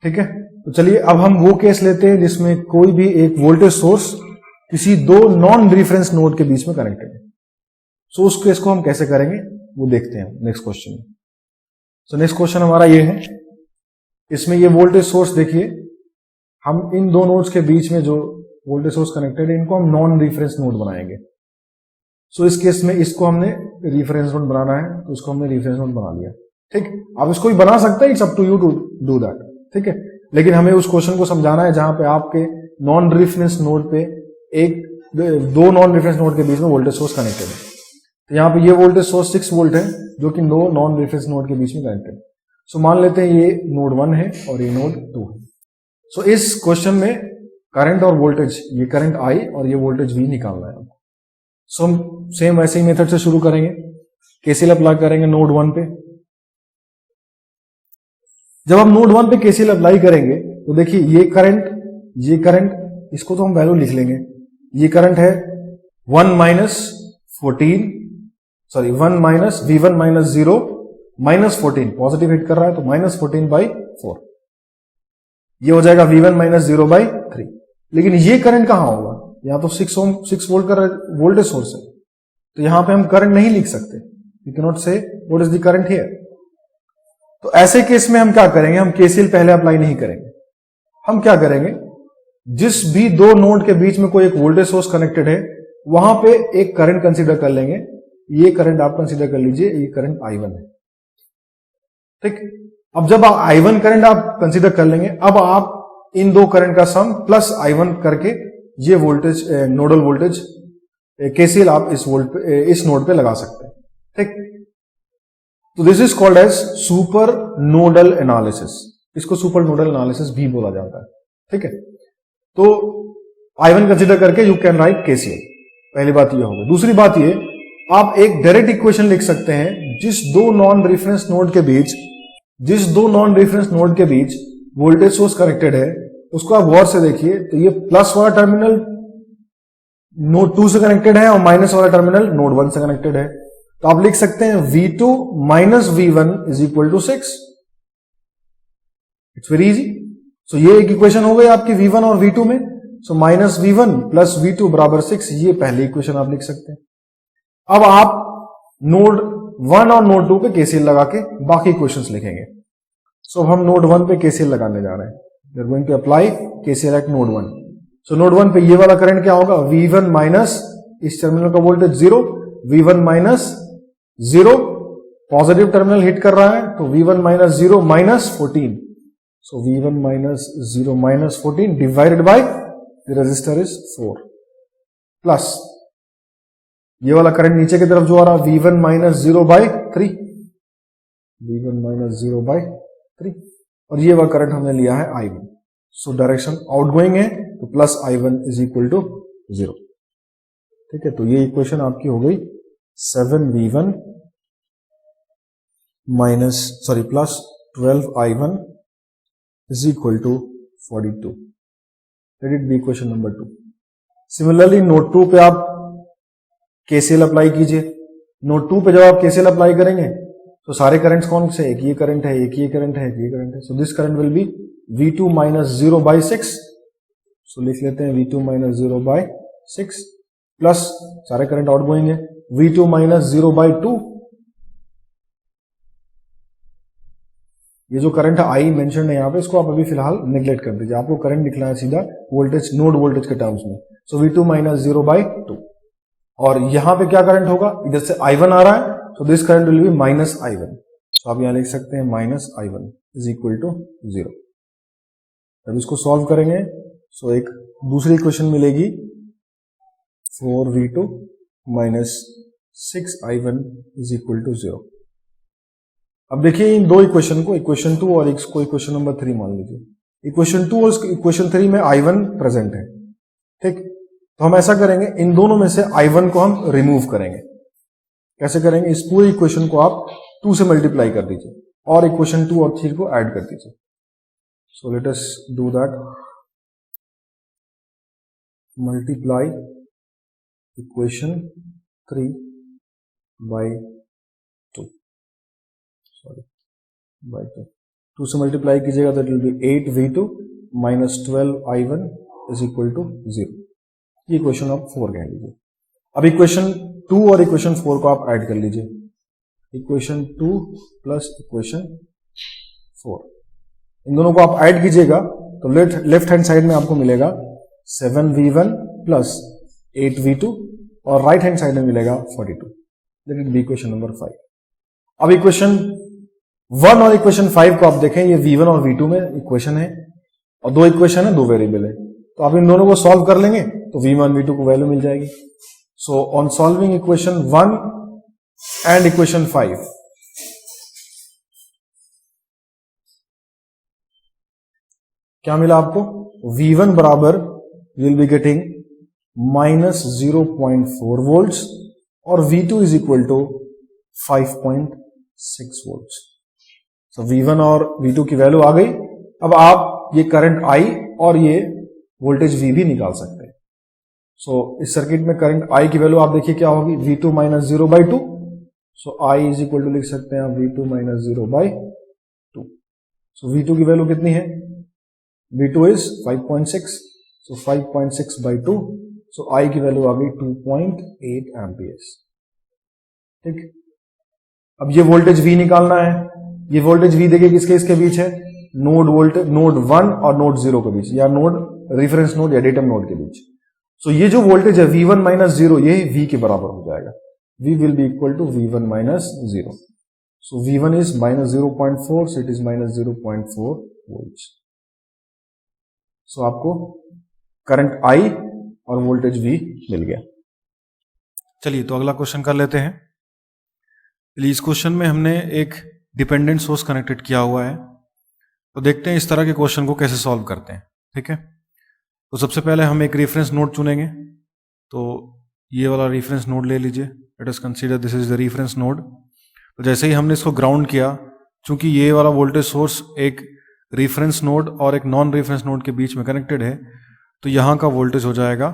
ठीक है, तो चलिए अब हम वो case लेते हैं जिसमें कोई भी एक वोल्टेज सोर्स किसी 2 नॉन रेफरेंस नोड के बीच में कनेक्टेड है। सो उस केस को हम कैसे करेंगे वो देखते हैं नेक्स्ट क्वेश्चन में। सो नेक्स्ट क्वेश्चन हमारा ये है, इसमें ये वोल्टेज सोर्स देखिए, हम इन 2 नोड्स के बीच में जो वोल्टेज सोर्स कनेक्टेड है इनको हम नॉन रेफरेंस नोड बनाएंगे। सो इस केस में इसको हमने रेफरेंस नोड बनाना है, तो इसको हमने रेफरेंस नोड बना लिया। ठीक, आप इसको भी बना सकते हैं, it's up to you to do that. ठीक है, लेकिन हमें उस क्वेश्चन को समझाना है जहां पे आपके नॉन रेफरेंस नोड पे 2 नॉन रेफरेंस नोड के बीच में वोल्टेज सोर्स कनेक्टेड है। तो यहाँ पे ये वोल्टेज सोर्स 6 वोल्ट है जो कि 2 नॉन रेफरेंस नोड के बीच में कनेक्टेड है। सो मान लेते हैं ये नोड 1 है और ये नोड 2 है। सो इस क्वेश्चन में करंट और वोल्टेज, ये करंट I और ये वोल्टेज V निकालना है आपको। सो हम सेम वैसे ही मेथड से शुरू करेंगे, केसीएल अप्लाई करेंगे नोड 1 पे। जब हम नोड 1 पे केसीएल अप्लाई करेंगे तो देखिए ये करंट, इसको तो हम वैल्यू लिख लेंगे। ये करंट है 1 minus V1 minus 0 minus 14, positive hit कर रहा है तो -14/4, ये हो जाएगा V1 माइनस 0/3। लेकिन ये करंट कहां होगा? यहां तो 6 वोल्ट का वोल्टेज सोर्स है, तो यहां पे हम करंट नहीं लिख सकते। यू कैन नॉट से what is the current here. तो ऐसे केस में हम क्या करेंगे? हम केसीएल पहले अप्लाई नहीं करेंगे। हम क्या करेंगे, जिस भी 2 नोड के बीच में कोई एक वोल्टेज सोर्स कनेक्टेड है वहां पे एक करंट कंसीडर कर लेंगे। ये करंट आप कंसीडर कर लीजिए, ये करंट I1 है। ठीक। अब जब I1 करंट आप कंसीडर कर लेंगे, अब आप इन दो करंट का सम प्लस I1 करके ये वोल्टेज नोडल वोल्टेज केसीएल आप इस नोड पे लगा सकते हैं। ठीक। तो this is called as super nodal analysis, इसको सुपर नोडल एनालिसिस भी बोला जाता है। ठीक है, तो I1 कंसीडर करके यू कैन राइट केसीएल, पहली बात ये होगी। दूसरी बात ये, आप एक डायरेक्ट इक्वेशन लिख सकते हैं जिस दो नॉन रेफरेंस नोड के बीच वोल्टेज सोर्स कनेक्टेड है, उसको आप गौर से देखिए तो ये प्लस वाला टर्मिनल नोड 2 से कनेक्टेड है और माइनस वाला टर्मिनल नोड 1 से कनेक्टेड है। तो आप लिख सकते हैं V2 minus V1 is equal to 6। It's very easy. So ये एक इक्वेशन हो गई आपकी V1 और V2 में। So minus V1 plus V2 बराबर 6, ये पहली इक्वेशन आप लिख सकते हैं। अब आप नोड 1 और नोड 2 पे केसीएल लगा के बाकी इक्वेशंस लिखेंगे। सो हम नोड 1 पे केसीएल लगाने जा रहे हैं। We are going to apply KCL at node 1। So node 1 पे ये वाला करंट क्या होगा, V1 माइनस इस टर्मिनल का voltage 0, V1 minus 0, positive terminal hit कर रहा है तो V1 minus 0 minus 14। So V1 minus 0 minus 14 divided by the resistor is 4 plus ये वाला करंट नीचे की तरफ जो आ रहा है V1 minus 0 bye 3, V1 minus 0 bye 3, और ये वाला करंट हमने लिया है I1। सो डायरेक्शन आउटगोइंग है तो plus I1 is equal to 0। ठीक है, तो ये इक्वेशन आपकी हो गई 7V1 plus 12I1 is equal to 42। Let it be equation number 2। Similarly node 2 पे आप केसीएल अप्लाई कीजिए। नोड 2 पे जब आप केसीएल अप्लाई करेंगे तो सारे करंट्स कौन से, एक ये करंट है, एक ये करंट है, एक ये करंट है। So this current will B V2 minus 0 by 6। सो लिख लेते हैं V2 माइनस 0 बाई 6 प्लस सारे करंट आउट गोइंग है V2 माइनस 0 बाई 2। ये जो करंट I मेंशन है यहां पे, इसको आप अभी फिलहाल नेग्लेक्ट कर दीजिए। आपको करंट निकला है सीधा वोल्टेज, नोड वोल्टेज के टर्म्स में। सो V2 माइनस 0 बाई 2, और यहां पे क्या करंट होगा, इधर से I1 आ रहा है तो this current will B minus I1। तो आप यहां लिख सकते हैं minus I1 is equal to 0। जब इसको सॉल्व करेंगे सो एक दूसरी इक्वेशन मिलेगी 4V2 minus 6I1 is equal to 0। अब देखिए इन दो इक्वेशन को, इक्वेशन 2 और इसको इक्वेशन नंबर 3 मान लीजिए। इक्वेशन 2 और इक्वेशन 3 में I1 प्रेजेंट है। ठीक, तो हम ऐसा करेंगे, इन दोनों में से I1 को हम रिमूव करेंगे। कैसे करेंगे, इस पूरी इक्वेशन को आप 2 से मल्टीप्लाई कर दीजिए और इक्वेशन 2 और 3 को ऐड कर दीजिए। So let us do that. Multiply equation 3 by 2, sorry by 2 से मल्टीप्लाई कीजिएगा तो it will be 8V2 minus 12I1 is equal to 0। ये इक्वेशन आप 4 कह लीजिए। अब इक्वेशन 2 और इक्वेशन 4 को आप ऐड कर लीजिए। इक्वेशन 2 प्लस इक्वेशन 4, इन दोनों को आप ऐड कीजिएगा तो लेफ्ट हैंड साइड में आपको मिलेगा 7V1 प्लस 8V2 और राइट हैंड साइड में मिलेगा 42। Let it be equation number 5। अब इक्वेशन 1 और इक्वेशन 5 को आप देखें, ये V1 और V2 में इक्वेशन है और दो इक्वेशन है, दो वेरिएबल है। तो आप इन दोनों को सॉल्व कर लेंगे तो V1 V2 को वैल्यू मिल जाएगी। So on solving equation 1 and equation 5, क्या मिला आपको, V1 बराबर will be getting minus 0.4 volts और V2 is equal to 5.6 volts. So V1 और V2 की वैल्यू आ गई। अब आप ये करंट I और ये वोल्टेज V भी निकाल सकते हैं। सो इस सर्किट में करंट I की वैल्यू आप देखिए क्या होगी, V2 minus 0 by 2। So I is equal to लिख सकते हैं आप V2 minus 0 by 2। So V2 की वैल्यू कितनी है, V2 is 5.6, so 5.6 by 2, so I की वैल्यू आ गई 2.8 एम्पियर्स। ठीक, अब ये वोल्टेज V निकालना है। ये वोल्टेज V देखिए किसके इसके बीच है, नोड 1 और नोड 0 के बीच, या नोड रेफरेंस नोड या डेटम नोड के बीच। सो ये जो वोल्टेज है V1 माइनस 0, ये V के बराबर हो जाएगा। V will be equal to V1 minus 0। So V1 is minus 0.4, so it is minus 0.4 volts. So आपको करंट I और वोल्टेज V मिल गया। चलिए तो अगला क्वेश्चन कर लेते हैं। इस क्वेश्चन में हमने एक डिपेंडेंट सोर्स कनेक्टेड किया हुआ है, तो देखते हैं इस तरह के क्वेश्चन को कैसे सॉल्व करते हैं। ठीक है, तो सबसे पहले हम एक रेफरेंस नोड चुनेंगे। तो ये वाला रेफरेंस नोड ले लीजिए, late us consider this is the reference node. तो जैसे ही हमने इसको ग्राउंड किया, चूंकि ये वाला वोल्टेज सोर्स एक रेफरेंस नोड और एक नॉन रेफरेंस नोड के बीच में कनेक्टेड है, तो यहां का वोल्टेज हो जाएगा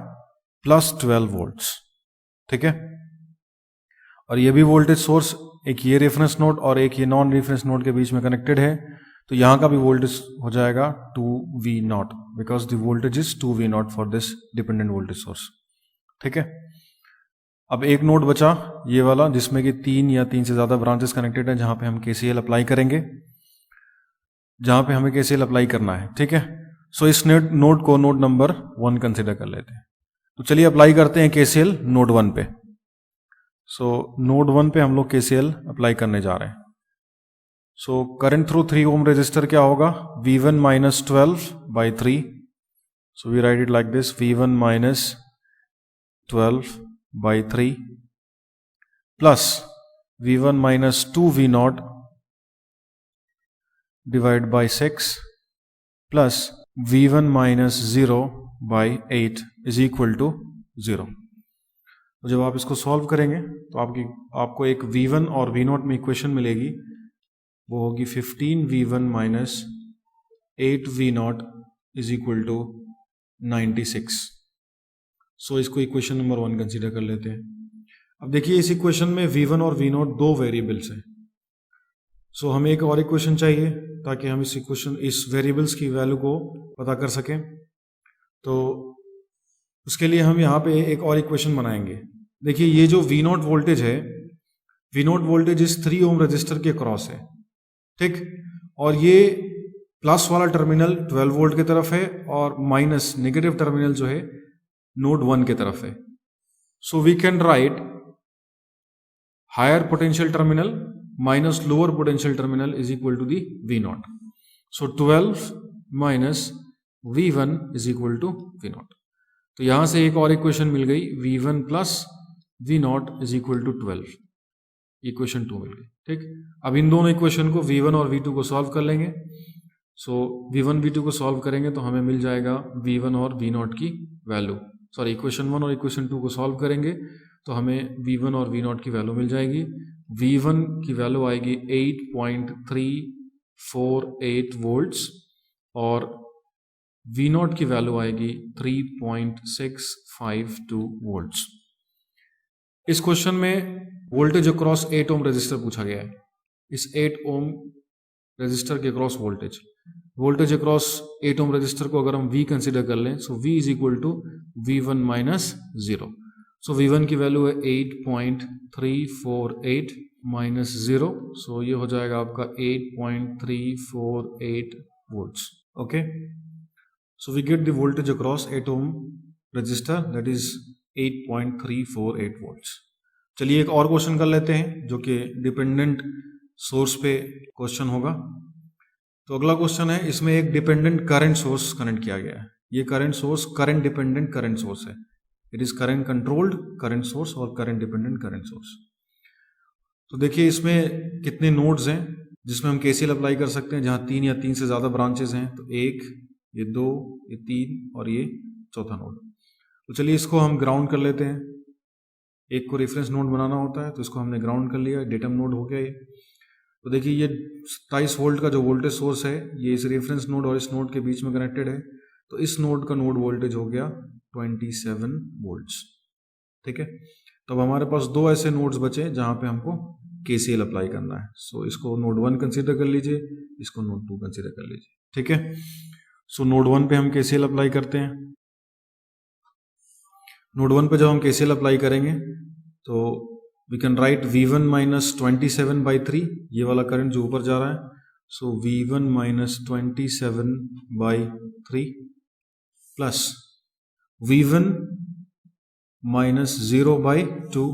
प्लस 12 वोल्ट्स। ठीक है, और ये भी वोल्टेज सोर्स एक ये रेफरेंस नोड और एक ये नॉन रेफरेंस नोड के बीच में कनेक्टेड है, तो यहां का भी वोल्टेज हो जाएगा 2V0 because the voltage is 2V0 for this dependent voltage source. ठीक है, अब एक नोड बचा ये वाला जिसमें कि 3 या 3 से ज्यादा ब्रांचेस कनेक्टेड है, जहां पे हम KCL अप्लाई करेंगे, जहां पे हमें KCL अप्लाई करना है। ठीक है, सो इस नोड को नोड नंबर 1 कंसिडर कर लेते हैं। तो चलिए अप्लाई करते हैं KCL नोड 1 पे। सो नोड 1 पे हम लोग KCL अप्लाई करने जा रहे हैं। So current through 3 ohm resistor क्या होगा, V1 minus 12 by 3। So we write it like this, V1 minus 12 by 3 plus V1 minus 2V0 divide by 6 plus V1 minus 0 by 8 is equal to 0। तो जब आप इसको सॉल्व करेंगे तो आपको एक V1 और V0 में इक्वेशन मिलेगी, वो होगी 15V1 minus 8V0 is equal to 96। So इसको इक्वेशन नंबर 1 कंसीडर कर लेते हैं। अब देखिए इस इक्वेशन में V1 और V0 दो वेरिएबल्स हैं। सो हमें एक और इक्वेशन चाहिए ताकि हम इस वेरिएबल्स की वैल्यू को पता कर सकें। तो उसके लिए हम यहाँ पे एक और इक्वेशन बनाएंगे। देखिए ये जो V0 वोल्टेज है, V0 वोल्टेज इस 3 ओम रजिस्टर के क्रॉस है। ठीक, और ये प्लस वाला टर्मिनल 12 वोल्ट की तरफ है और माइनस नेगेटिव टर्मिनल जो है नोड 1 की तरफ है। So we can write higher potential terminal minus lower potential terminal is equal to the V0। So 12 minus V1 is equal to V0। तो यहां से एक और इक्वेशन मिल गई, V1 plus V0 is equal to 12, equation 2 मिल गई। ठीक, अब इन दोनों इक्वेशन को V1 और V2 को सॉल्व कर लेंगे। सो V1 V2 को सॉल्व करेंगे तो हमें मिल जाएगा V1 और V0 की वैल्यू, सॉरी इक्वेशन 1 और इक्वेशन 2 को सॉल्व करेंगे तो हमें V1 और V0 की वैल्यू मिल जाएगी। V1 की वैल्यू आएगी 8.348 वोल्ट्स और V0 की वैल्यू आएगी 3.652 वोल्ट्स। इस क्वेश्चन में वोल्टेज अक्रॉस 8 ओम रजिस्टर पूछा गया है। इस 8 ओम रजिस्टर के across voltage across 8 ohm resistor को अगर हम V कंसिडर कर लें, so V is equal to V1 minus 0। So V1 की वैल्यू है 8.348 माइनस 0, सो ये हो जाएगा आपका 8.348 volts. Okay, so we get the voltage across 8 ohm resistor that is 8.348 volts. चलिए एक और क्वेश्चन कर लेते हैं जो कि डिपेंडेंट सोर्स पे क्वेश्चन होगा। तो अगला क्वेश्चन है, इसमें एक डिपेंडेंट करंट सोर्स कनेक्ट किया गया है। ये current source current dependent current source है। It is current controlled current source और करंट डिपेंडेंट करंट सोर्स। तो देखिए इसमें कितने नोड्स हैं जिसमें हम KCL अप्लाई कर सकते हैं, जहां 3 या 3 से ज्यादा ब्रांचेस हैं। तो 1, ये 2, ये 3 और ये चौथा नोड। तो चलिए इसको हम ग्राउंड कर लेते हैं। एक को रेफरेंस नोड बनाना होता है तो इसको हमने ग्राउंड कर लिया, डेटम नोड हो गया ये। तो देखिए ये 27 वोल्ट का जो वोल्टेज सोर्स है ये इस रेफरेंस नोड और इस नोड के बीच में कनेक्टेड है। तो इस नोड का नोड वोल्टेज हो गया 27 वोल्ट्स। ठीक है, तो अब हमारे पास दो ऐसे नोड्स बचे जहां पे हमको KCL अप्लाई करना है। सो इसको नोड 1 कंसीडर कर लीजिए, इसको नोड 2 कंसीडर कर लीजिए। ठीक है, सो नोड 1 पे हम KCL अप्लाई करते हैं। नोड 1 पे जब हम KCL अप्लाई करेंगे तो we can write V1 minus 27 by 3, ये वाला करंट जो ऊपर जा रहा है। So V1 minus 27 by 3 plus V1 minus 0 by 2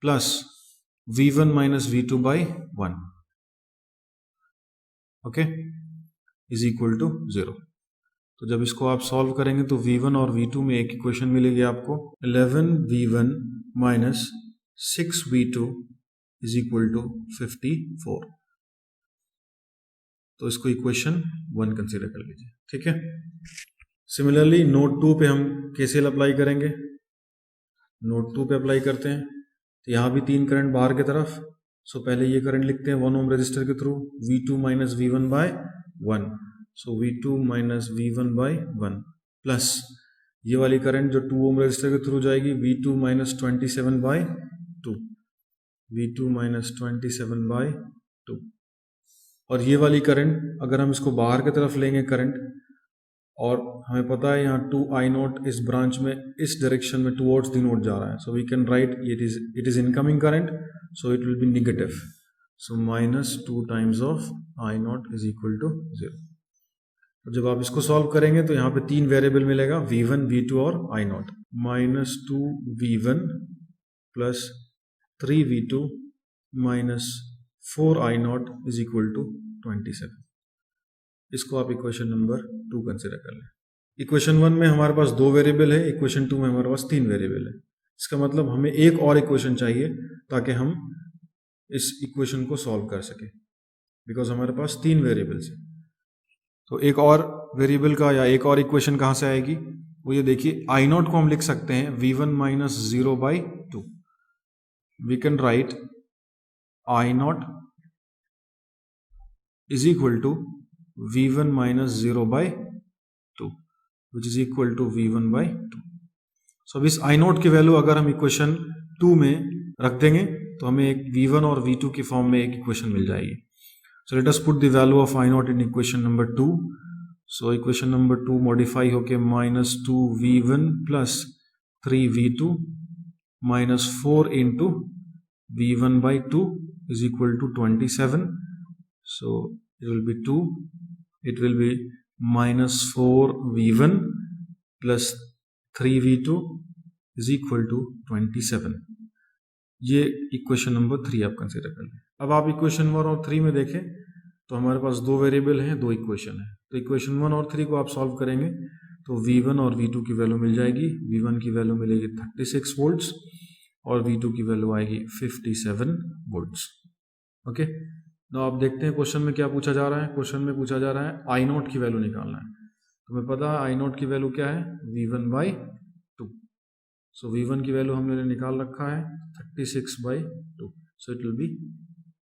plus V1 minus V2 by 1, okay, is equal to 0। तो जब इसको आप सॉल्व करेंगे तो V1 और V2 में एक इक्वेशन मिलेगी आपको, 11V1 minus 6V2 is equal to 54। तो इसको इक्वेशन 1 कंसीडर कर लीजिए, ठीक है। सिमिलरली नोड 2 पे हम KCL अप्लाई करेंगे। नोड 2 पे अप्लाई करते हैं तो यहाँ भी 3 करंट बाहर की तरफ। सो पहले ये करंट लिखते हैं 1 ओम रजिस्टर के through, V2 minus V1 by 1, so V2 minus V1 by 1 plus ये वाली करंट जो 2 ओम रजिस्टर के थ्रू जाएगी, V2 minus 27 bye 2, V2 minus 27 bye 2। और ये वाली करंट अगर हम इसको बाहर की तरफ लेंगे करंट, और हमें पता है यहाँ 2I0 इस ब्रांच में इस डायरेक्शन में टुवर्ड्स द नोड जा रहा है, so we can write it is incoming current, so it will be negative, so minus 2 times of I0 is equal to 0। तो जब आप इसको सॉल्व करेंगे तो यहाँ पे 3 वेरिएबल मिलेगा, V1, V2 और I0। Minus 2V1 plus 3V2 minus 4I0 is equal to 27। इसको आप इक्वेशन नंबर 2 कंसिडर कर लें। इक्वेशन 1 में हमारे पास 2 वेरिएबल है, इक्वेशन 2 में हमारे पास 3 वेरिएबल है। इसका मतलब हमें एक और इक्वेशन चाहिए ताकि हम इस इक्वेशन को सॉल्व कर सके, बिकॉज हमारे पास 3 वेरिएबल्स है। तो एक और वेरिएबल का या एक और इक्वेशन कहाँ से आएगी, वो ये देखिए, I0 को हम लिख सकते हैं V1 minus 0 by 2। We can write I0 is equal to V1 minus 0 by 2 which is equal to V1 by 2। So अब इस I0 की वैल्यू अगर हम इक्वेशन 2 में रख देंगे तो हमें एक V1 और V2 की फॉर्म में एक इक्वेशन मिल जाएगी। So let us put the value of I0 in equation number 2। So equation number 2 modify होके minus 2V1 plus 3V2 minus 4 into V1 by 2 is equal to 27। So it will be 2, it will be minus 4V1 plus 3V2 is equal to 27। ये equation number 3 आप consider कर लें। अब आप equation 1 और 3 में देखें तो हमारे पास 2 वेरिएबल हैं, 2 इक्वेशन है। तो इक्वेशन 1 और 3 को आप सॉल्व करेंगे तो V1 और V2 की वैल्यू मिल जाएगी। V1 की वैल्यू मिलेगी 36 वोल्ट्स और V2 की वैल्यू आएगी 57 वोल्ट्स, ओके। तो आप देखते हैं क्वेश्चन में क्या पूछा जा रहा है। क्वेश्चन में पूछा जा रहा है I0 की वैल्यू निकालना है। तो हमें पता है I0 की वैल्यू क्या है, V1 बाई 2। सो V1 की वैल्यू हमने निकाल रखा है 36 by 2, so it will be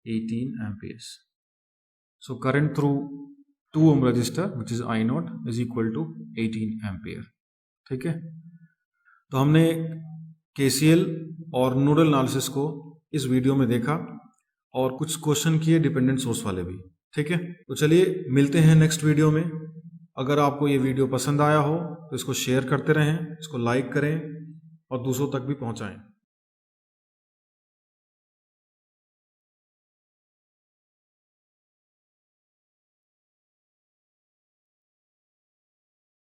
18 amperes. So current through 2 ohm resistor which is I0 is equal to 18 ampere, ठीक है। तो हमने KCL और नोडल एनालिसिस को इस वीडियो में देखा और कुछ क्वेश्चन किए डिपेंडेंट सोर्स वाले भी, ठीक है। तो चलिए मिलते हैं नेक्स्ट वीडियो में। अगर आपको ये वीडियो पसंद आया हो तो इसको शेयर करते रहें, इसको लाइक करें और दूसरों तक भी पहुंचाएं।